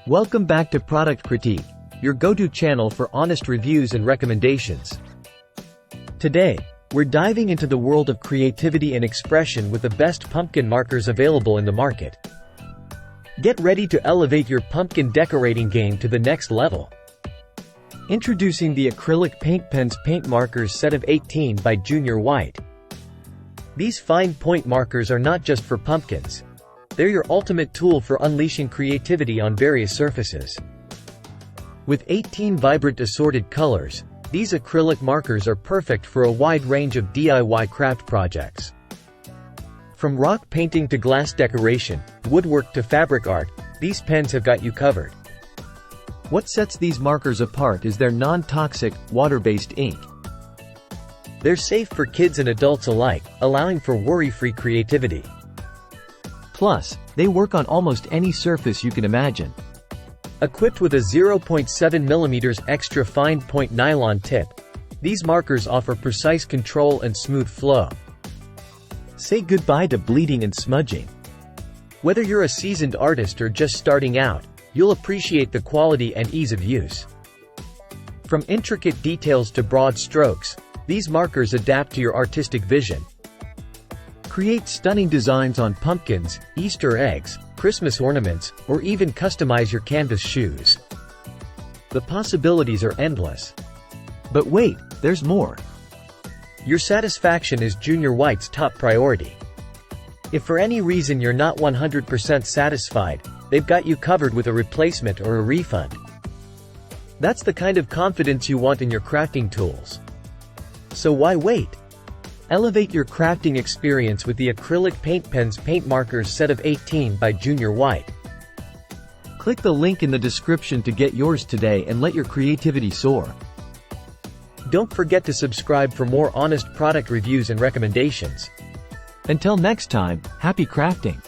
Welcome back to Product Critique, your go-to channel for honest reviews and recommendations. Today, we're diving into the world of creativity and expression with the best pumpkin markers available in the market. Get ready to elevate your pumpkin decorating game to the next level. Introducing the Acrylic Paint Pens Paint Markers Set of 18 by JR.WHITE. These fine point markers are not just for pumpkins. They're your ultimate tool for unleashing creativity on various surfaces. With 18 vibrant assorted colors, these acrylic markers are perfect for a wide range of DIY craft projects. From rock painting to glass decoration, woodwork to fabric art, these pens have got you covered. What sets these markers apart is their non-toxic, water-based ink. They're safe for kids and adults alike, allowing for worry-free creativity. Plus, they work on almost any surface you can imagine. Equipped with a 0.7 mm extra fine point nylon tip, these markers offer precise control and smooth flow. Say goodbye to bleeding and smudging. Whether you're a seasoned artist or just starting out, you'll appreciate the quality and ease of use. From intricate details to broad strokes, these markers adapt to your artistic vision. Create stunning designs on pumpkins, Easter eggs, Christmas ornaments, or even customize your canvas shoes. The possibilities are endless. But wait, there's more. Your satisfaction is JR.WHITE's top priority. If for any reason you're not 100% satisfied, they've got you covered with a replacement or a refund. That's the kind of confidence you want in your crafting tools. So why wait? Elevate your crafting experience with the Acrylic Paint Pens Paint Markers Set of 18 by JR.WHITE. Click the link in the description to get yours today and let your creativity soar. Don't forget to subscribe for more honest product reviews and recommendations. Until next time, happy crafting!